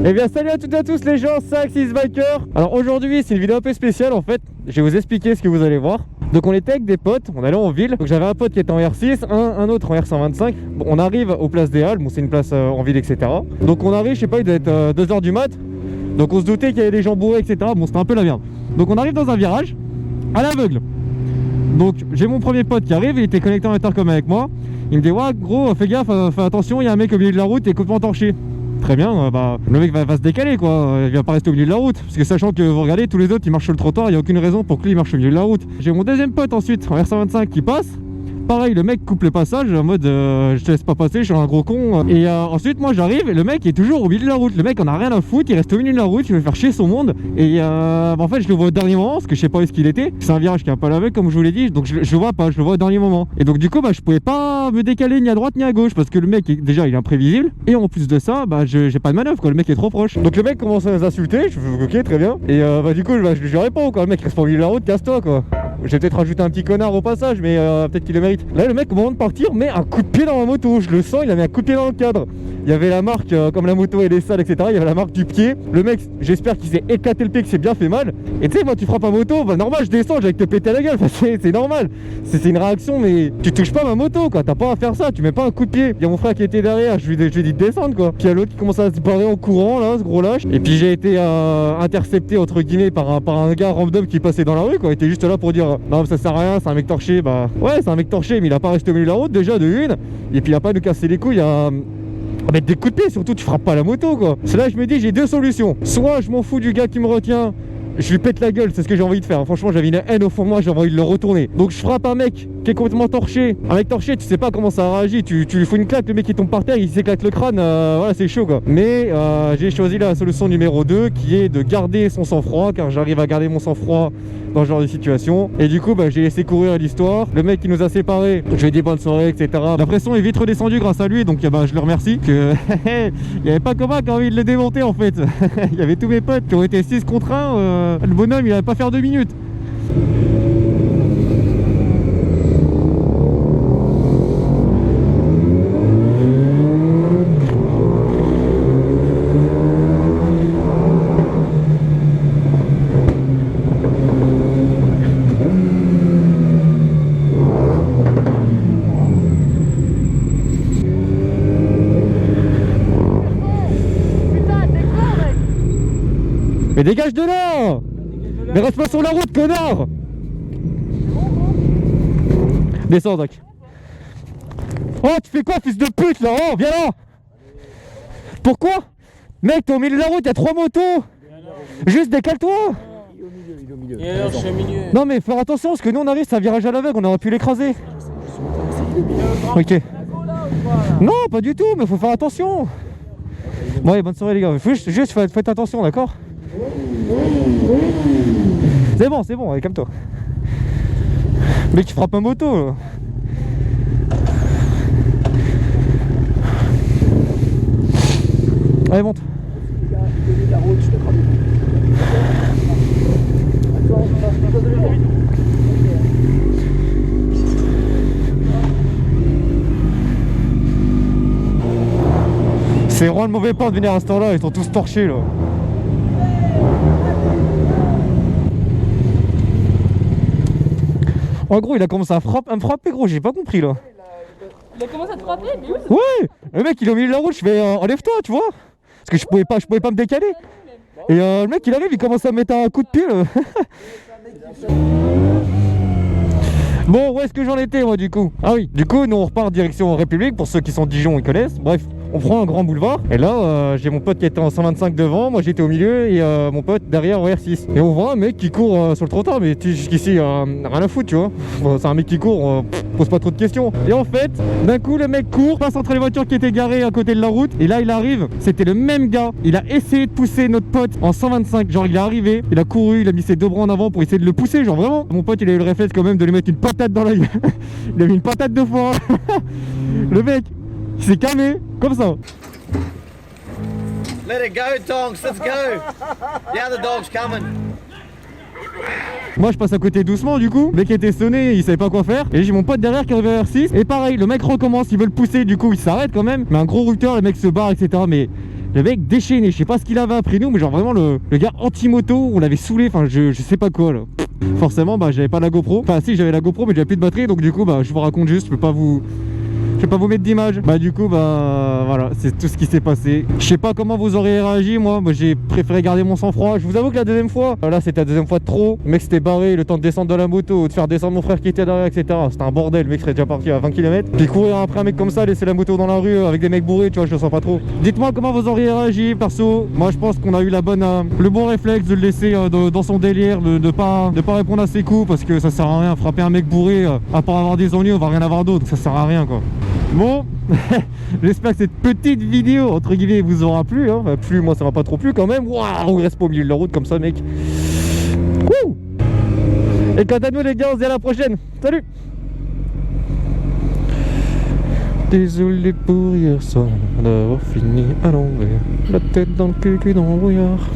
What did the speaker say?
Eh bien salut à toutes et à tous les gens, c'est Axis Biker. Alors aujourd'hui c'est une vidéo un peu spéciale en fait. Je vais vous expliquer ce que vous allez voir. Donc on était avec des potes, on allait en ville. Donc j'avais un pote qui était en R6, un autre en R125. Bon, on arrive aux places des Halles, bon c'est une place en ville etc. Donc on arrive, je sais pas, il doit être 2h du mat. Donc on se doutait qu'il y avait des gens bourrés etc. Bon c'était un peu la merde. Donc on arrive dans un virage à l'aveugle. Donc j'ai mon premier pote qui arrive, il était connecté en intercom avec moi. Il me dit ouais gros fais gaffe, fais attention, il y a un mec au milieu de la route et complètement torché. Très bien, bah, le mec va se décaler quoi, il va pas rester au milieu de la route. Parce que sachant que vous regardez, tous les autres ils marchent sur le trottoir, il n'y a aucune raison pour que lui il marche au milieu de la route. J'ai mon deuxième pote ensuite en R125 qui passe. Pareil, le mec coupe le passage en mode je te laisse pas passer, je suis un gros con. Et ensuite moi j'arrive et le mec est toujours au milieu de la route. Le mec en a rien à foutre, il reste au milieu de la route, il veut faire chier son monde. Et en fait je le vois au dernier moment parce que je sais pas où est-ce qu'il était. C'est un virage qui est un peu lavé comme je vous l'ai dit, donc je le vois pas, je le vois au dernier moment. Et donc du coup bah je pouvais pas me décaler ni à droite ni à gauche parce que le mec déjà il est imprévisible. Et en plus de ça, bah j'ai pas de manœuvre quoi, le mec est trop proche. Donc le mec commence à s'insulter, je fais ok très bien. Et bah du coup je réponds quoi, le mec reste pas au milieu de la route, casse-toi quoi. J'ai peut-être rajouté un petit connard au passage, mais peut-être qu'il le mérite. Là, le mec, au moment de partir, met un coup de pied dans ma moto. Je le sens, il a mis un coup de pied dans le cadre. Il y avait la marque, comme la moto elle est sale, etc. Il y avait la marque du pied. Le mec, j'espère qu'il s'est éclaté le pied, que c'est bien fait mal. Et tu sais, moi, tu frappes ma moto, bah normal, je descends, j'ai que te péter la gueule. C'est normal. C'est une réaction, mais tu touches pas ma moto, quoi. T'as pas à faire ça, tu mets pas un coup de pied. Il y a mon frère qui était derrière, je lui ai dit de descendre, quoi. Puis il y a l'autre qui commence à se barrer en courant, là, ce gros lâche. Et puis j'ai été intercepté, entre guillemets, par un gars random qui passait dans la rue, quoi. Il était juste là pour dire non, ça sert à rien, c'est un mec torché. Bah ouais, c'est un mec torché, mais il a pas resté au milieu de la route, déjà, de une. Et puis il a pas à nous casser les couilles, mettre des coups de pied, surtout tu frappes pas la moto quoi. C'est là je me dis j'ai deux solutions. Soit je m'en fous du gars qui me retient, je lui pète la gueule, c'est ce que j'ai envie de faire. Franchement j'avais une haine au fond de moi, j'ai envie de le retourner. Donc je frappe un mec qui est complètement torché. Un mec torché, tu sais pas comment ça réagit, tu lui fous une claque, le mec il tombe par terre, il s'éclate le crâne, voilà c'est chaud quoi. Mais j'ai choisi la solution numéro 2 qui est de garder son sang-froid, car j'arrive à garder mon sang-froid dans ce genre de situation. Et du coup bah, j'ai laissé courir l'histoire. Le mec qui nous a séparés, je lui ai dit bonne soirée etc. La pression est vite redescendue grâce à lui, donc bah, je le remercie. Que il n'y avait pas que moi qui a envie de le démonter en fait. Il y avait tous mes potes qui ont été 6 contre 1. Le bonhomme il avait pas faire 2 minutes. Mais dégage de là! Mais reste pas sur la route, connard! Descends, Doc. Oh, tu fais quoi, fils de pute, là? Oh, viens là! Pourquoi? Mec, t'es au milieu de la route, y'a 3 motos! Juste décale-toi! Il est au milieu. Et alors, je suis au milieu. Non, mais faire attention, parce que nous on arrive, c'est un virage à l'aveugle, on aurait pu l'écraser. Ok. Non, pas du tout, mais faut faire attention. Bon, allez, bonne soirée, les gars. Juste faites attention, d'accord? C'est bon, allez, calme-toi. Mec, tu frappes un moto là. Allez, monte. C'est vraiment le mauvais plan de venir à ce temps-là, ils sont tous torchés là. En gros, il a commencé à me frapper, gros, j'ai pas compris là. Il a commencé à te frapper, mais où? Ouais, le mec il est au milieu de la route, je fais enlève-toi, tu vois. Parce que je pouvais pas me décaler. Et le mec il arrive, il commence à me mettre un coup de pied là. Bon, où est-ce que j'en étais moi du coup? Ah oui, du coup nous on repart direction République, pour ceux qui sont de Dijon ils connaissent. Bref, on prend un grand boulevard et là j'ai mon pote qui était en 125 devant, moi j'étais au milieu et mon pote derrière au R6. Et on voit un mec qui court sur le trottoir, mais jusqu'ici rien à foutre, tu vois. Bon, c'est un mec qui court, pose pas trop de questions. Et en fait, d'un coup le mec court, passe entre les voitures qui étaient garées à côté de la route et là il arrive, c'était le même gars. Il a essayé de pousser notre pote en 125, genre il est arrivé, il a couru, il a mis ses 2 bras en avant pour essayer de le pousser, genre vraiment. Mon pote il a eu le réflexe quand même de lui mettre une patate dans la gueule. Il a mis une patate de foin. Le mec il s'est calmé comme ça. Let it go, Tonks, let's go. The other dog's coming. Moi je passe à côté doucement du coup. Le mec était sonné, il savait pas quoi faire. Et j'ai mon pote derrière qui arrive à R6. Et pareil, le mec recommence, il veut le pousser, du coup il s'arrête quand même. Mais un gros rupteur, le mec se barre, etc. Mais Le mec déchaîné, je sais pas ce qu'il avait après nous, mais genre vraiment le gars anti-moto, on l'avait saoulé, enfin je sais pas quoi là. Forcément bah j'avais pas la GoPro, enfin si j'avais la GoPro mais j'avais plus de batterie, donc du coup bah je vous raconte juste, je vais pas vous mettre d'image. Bah du coup bah voilà, c'est tout ce qui s'est passé. Je sais pas comment vous auriez réagi, moi j'ai préféré garder mon sang-froid. Je vous avoue que la deuxième fois, là c'était la deuxième fois de trop. Le mec s'était barré, le temps de descendre de la moto, de faire descendre mon frère qui était derrière, etc. C'était un bordel, le mec serait déjà parti à 20 km. Puis courir après un mec comme ça, laisser la moto dans la rue avec des mecs bourrés, tu vois, je le sens pas trop. Dites-moi comment vous auriez réagi, perso. Moi je pense qu'on a eu le bon réflexe de le laisser dans son délire, de pas répondre à ses coups, parce que ça sert à rien, frapper un mec bourré, à part avoir des ennuis, on va rien avoir d'autre, ça sert à rien quoi. Bon, j'espère que cette petite vidéo entre guillemets vous aura plu, hein. Enfin, plus moi ça m'a pas trop plu quand même. Waouh, on reste pas au milieu de la route comme ça mec. Wouh. Et quant à nous les gars, on se dit à la prochaine. Salut. Désolé pour hier soir d'avoir fini à l'envers, la tête dans le cul dans le brouillard.